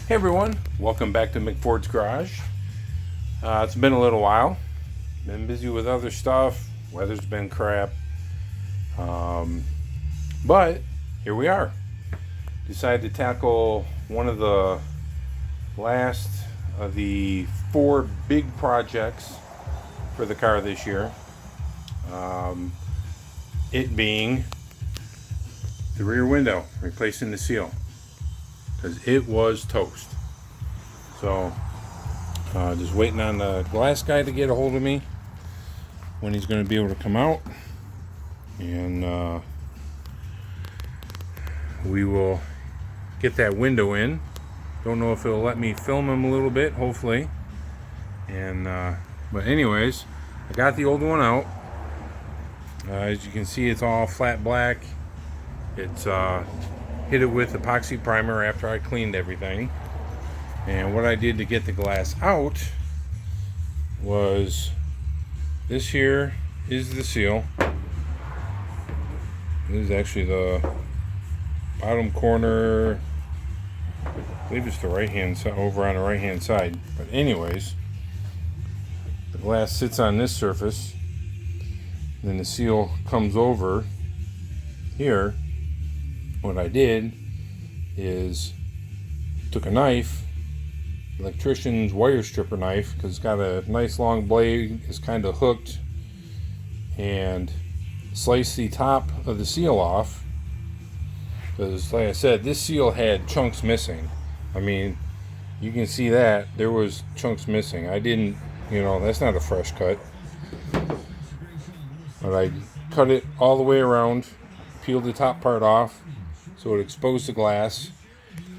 Hey everyone, welcome back to McFord's Garage. It's been a little while. Been busy with other stuff. Weather's been crap. But here we are. Decided to tackle one of the last of the 4 big projects for the car this year. It being the rear window, replacing the seal. Because it was toast. So just waiting on the glass guy to get a hold of me when he's going to be able to come out, and we will get that window in. Don't know if it'll let me film him a little bit, hopefully. And but anyways, I got the old one out. As you can see, it's all flat black. It's hit it with epoxy primer after I cleaned everything. And what I did to get the glass out was, this here is the seal. This is actually the bottom corner. I believe it's the right hand side, over on the right hand side. But anyways, the glass sits on this surface, then the seal comes over here. What I did is took a knife, electrician's wire stripper knife, because it's got a nice long blade, it's kind of hooked, and sliced the top of the seal off. Because like I said, this seal had chunks missing. I mean, you can see that there was chunks missing. I didn't, that's not a fresh cut, but I cut it all the way around, peeled the top part off so it exposed the glass,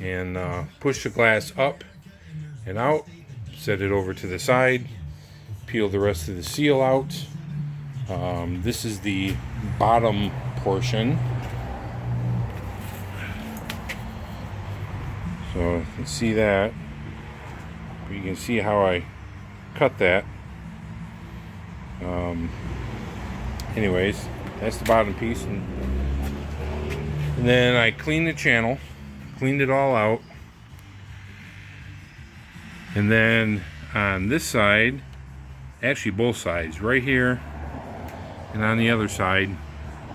and pushed the glass up and out, set it over to the side, peeled the rest of the seal out. This is the bottom portion. So you can see that. You can see how I cut that. Anyways, that's the bottom piece. And then I cleaned the channel, cleaned it all out. And then on this side, actually both sides, right here and on the other side,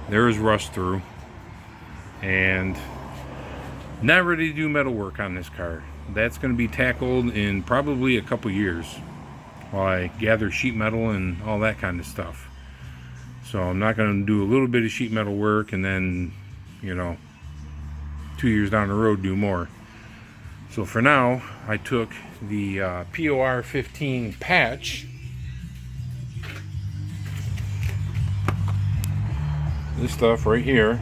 there is rust through. And not ready to do metal work on this car. That's going to be tackled in probably a couple years while I gather sheet metal and all that kind of stuff. So I'm not going to do a little bit of sheet metal work and then 2 years down the road do more. So for now, I took the POR 15 patch, this stuff right here,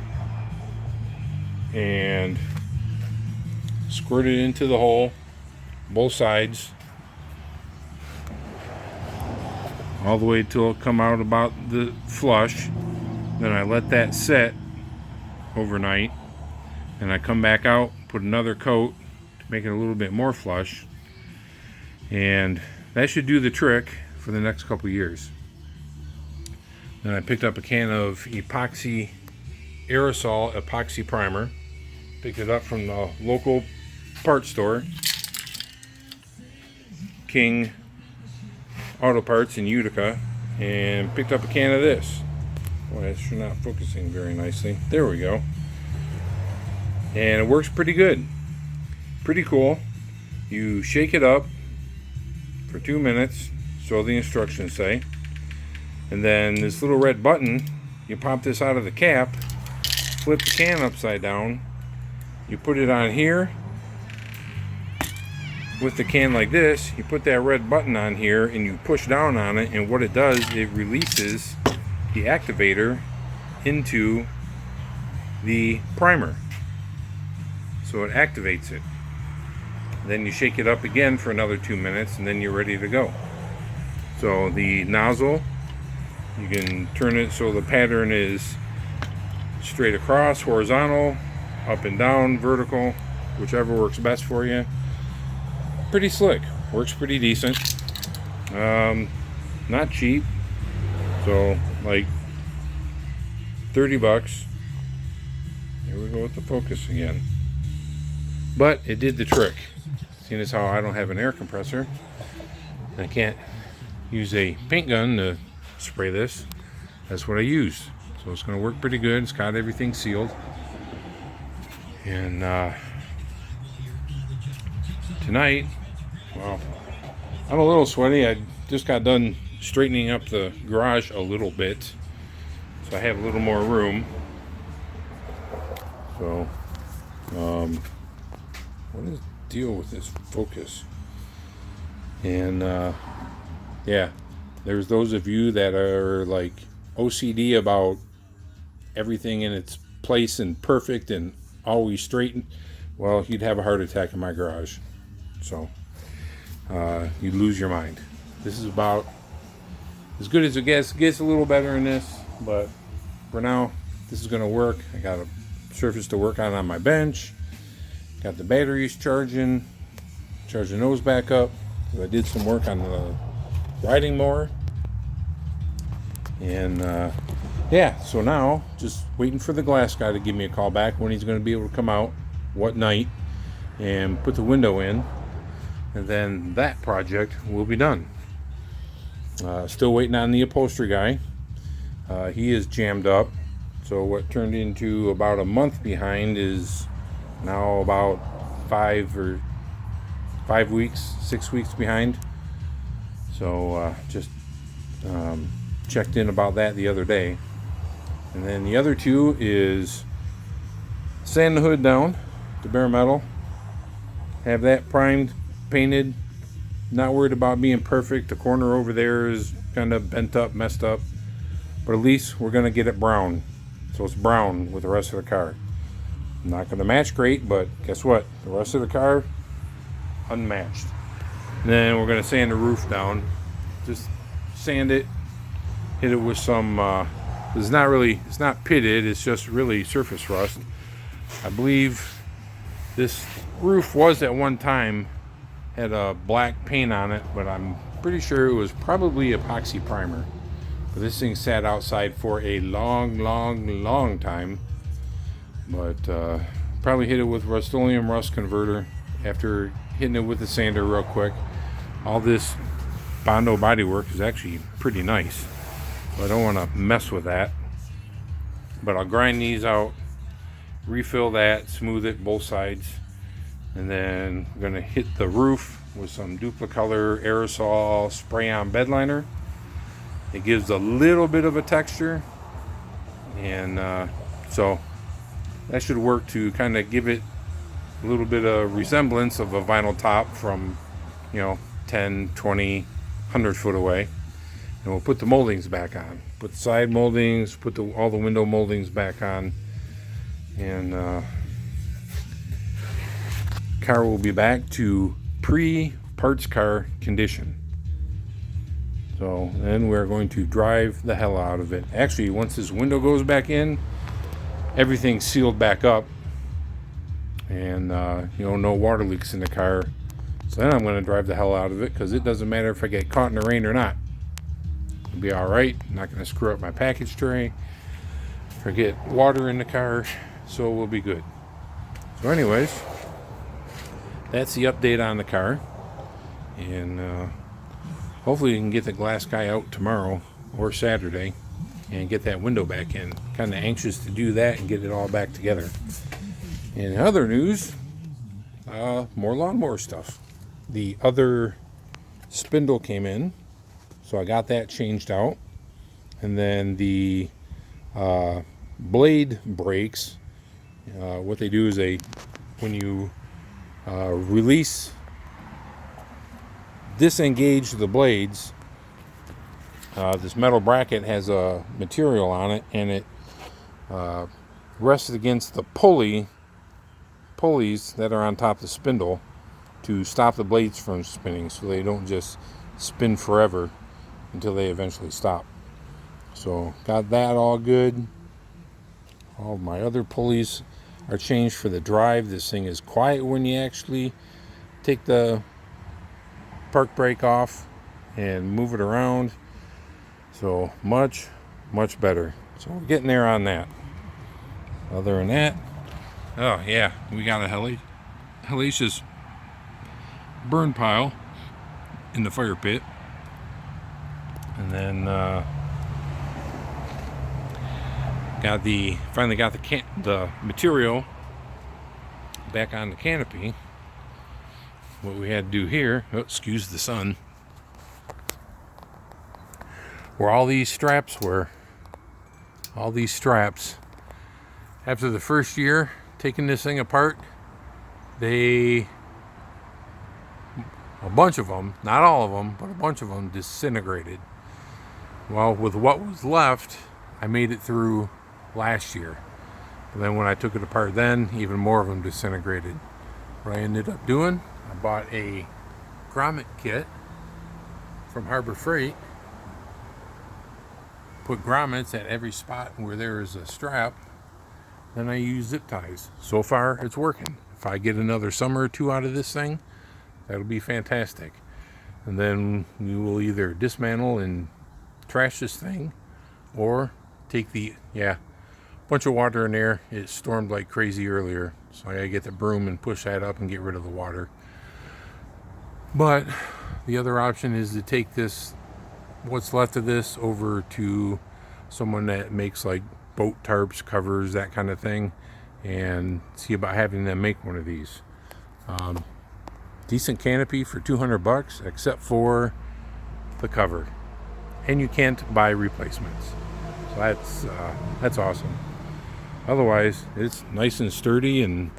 and squirted it into the hole, both sides, all the way till it come out about the flush. Then I let that set overnight, and I come back out, put another coat to make it a little bit more flush, and that should do the trick for the next couple years. Then I picked up a can of epoxy aerosol epoxy primer, picked it up from the local parts store, King Auto Parts in Utica, and picked up a can of this. Boy, it's not focusing very nicely. There we go. And it works pretty good. Pretty cool. You shake it up for 2 minutes, so the instructions say. And then this little red button, you pop this out of the cap, flip the can upside down, you put it on here. With the can like this, you put that red button on here and you push down on it, and what it does, it releases the activator into the primer. So it activates it. Then you shake it up again for another 2 minutes, and then you're ready to go. So the nozzle, you can turn it so the pattern is straight across, horizontal, up and down, vertical, whichever works best for you. Pretty slick, works pretty decent. Not cheap, so like $30. Here we go with the focus again. But it did the trick. seeing as how I don't have an air compressor, I can't use a paint gun to spray this. That's what I use. So it's going to work pretty good. It's got everything sealed. And tonight, well, I'm a little sweaty. I just got done straightening up the garage a little bit, so I have a little more room. So, what is the deal with this focus? And yeah, there's those of you that are like OCD about everything in its place and perfect and always straight. Well, you'd have a heart attack in my garage. So you'd lose your mind. This is about as good as it gets. It gets a little better in this, but for now, this is going to work. I got a surface to work on my bench. Got the batteries charging those back up. I did some work on the riding mower. And yeah, so now just waiting for the glass guy to give me a call back when he's going to be able to come out, what night, and put the window in. And then that project will be done. Still waiting on the upholstery guy. He is jammed up. So what turned into about a month behind is now about 5 weeks, 6 weeks behind. So just checked in about that the other day. And then the other two is sand the hood down to bare metal, have that primed, painted, not worried about being perfect. The corner over there is kind of bent up, messed up, but at least we're going to get it brown, so it's brown with the rest of the car. Not going to match great, but guess what, the rest of the car unmatched. And then we're going to sand the roof down, just sand it, hit it with some it's not pitted, it's just really surface rust. I believe this roof was at one time had a black paint on it, but I'm pretty sure it was probably epoxy primer. But this thing sat outside for a long time. But probably hit it with Rust-Oleum rust converter after hitting it with the sander real quick. All this Bondo bodywork is actually pretty nice, so I don't want to mess with that. But I'll grind these out, refill that, smooth it both sides, and then I'm going to hit the roof with some Duplicolor aerosol spray-on bed liner. It gives a little bit of a texture, and so that should work to kind of give it a little bit of resemblance of a vinyl top from, 10, 20, 100 foot away. And we'll put the moldings back on. Put the side moldings, put all the window moldings back on, and car will be back to pre-parts car condition. So then we're going to drive the hell out of it. Actually, once this window goes back in, everything's sealed back up, and no water leaks in the car. So then I'm going to drive the hell out of it, because it doesn't matter if I get caught in the rain or not. It'll be all right. I'm not going to screw up my package tray or get water in the car, so we'll be good. So anyways, that's the update on the car, and hopefully we can get the glass guy out tomorrow or Saturday and get that window back in. Kind of anxious to do that and get it all back together. And in other news, more lawnmower stuff. The other spindle came in, so I got that changed out. And then the blade brakes, what they do is when you disengage the blades, this metal bracket has a material on it, and it rests against the pulleys that are on top of the spindle to stop the blades from spinning, so they don't just spin forever until they eventually stop. So got that all good. All my other pulleys are changed for the drive. This thing is quiet when you actually take the park brake off and move it around. So much better. So we're getting there on that. Other than that, oh yeah, we got a hellacious burn pile in the fire pit. And then finally got the material back on the canopy. What we had to do here, excuse the sun, where all these straps were. All these straps, after the first year taking this thing apart, a bunch of them, not all of them, but a bunch of them disintegrated. Well, with what was left, I made it through last year. And then when I took it apart then, even more of them disintegrated. What I ended up doing, I bought a grommet kit from Harbor Freight, put grommets at every spot where there is a strap, then I use zip ties. So far, it's working. If I get another summer or two out of this thing, that'll be fantastic. And then we will either dismantle and trash this thing, or take bunch of water in there. It stormed like crazy earlier, so I gotta get the broom and push that up and get rid of the water. But the other option is to take this, what's left of this, over to someone that makes like boat tarps, covers, that kind of thing, and see about having them make one of these. Decent canopy for $200, except for the cover, and you can't buy replacements. So that's awesome. Otherwise, it's nice and sturdy and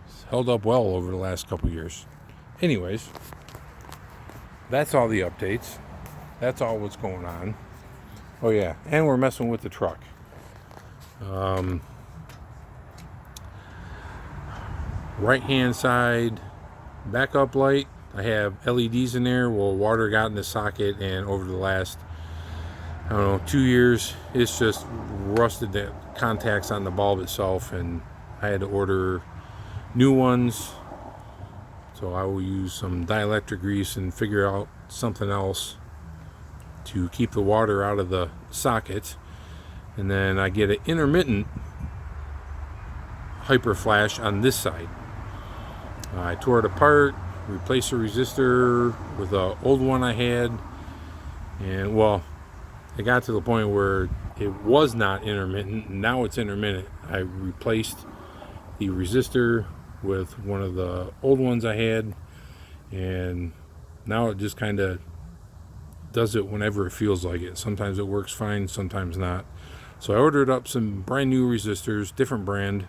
it's held up well over the last couple years. Anyways, that's all the updates. That's all what's going on. Oh yeah, and we're messing with the truck. Right hand side backup light, I have LEDs in there. Well, water got in the socket, and over the last, 2 years, it's just rusted the contacts on the bulb itself, and I had to order new ones. So I will use some dielectric grease and figure out something else to keep the water out of the socket. And then I get an intermittent hyper flash on this side. I tore it apart, replaced the resistor with the old one I had, and well, it got to the point where it was not intermittent, and now it's intermittent. I replaced the resistor with one of the old ones I had, and now it just kind of does it whenever it feels like it. Sometimes it works fine, sometimes not. So I ordered up some brand new resistors, different brand,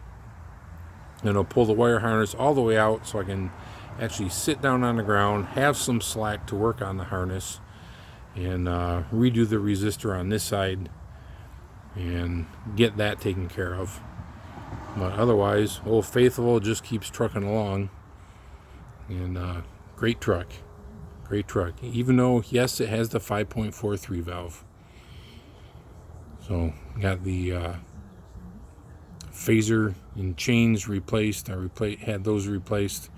and I'll pull the wire harness all the way out so I can actually sit down on the ground, have some slack to work on the harness, and redo the resistor on this side and get that taken care of. But otherwise, Old Faithful just keeps trucking along, and great truck. Even though, yes, it has the 5.43 valve. So got the phaser and chains replaced. I had those replaced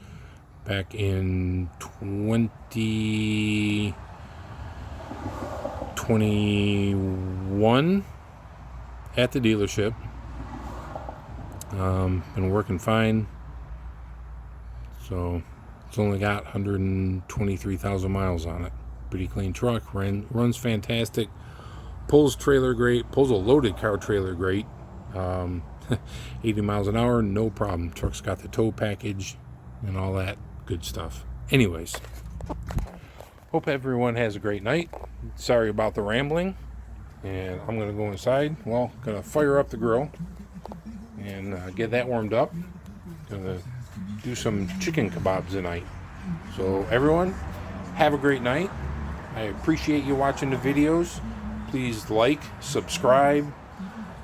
back in 2021 at the dealership. Been working fine. So it's only got 123,000 miles on it. Pretty clean truck. Runs fantastic. Pulls trailer great. Pulls a loaded car trailer great. 80 miles an hour, no problem. Truck's got the tow package and all that good stuff. Anyways, hope everyone has a great night. Sorry about the rambling. And I'm going to go inside. Well, going to fire up the grill and get that warmed up. Going to do some chicken kebabs tonight. So everyone, have a great night. I appreciate you watching the videos. Please like, subscribe,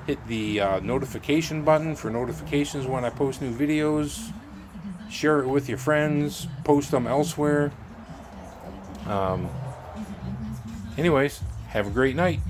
hit the notification button for notifications when I post new videos. Share it with your friends. Post them elsewhere. Anyways, have a great night.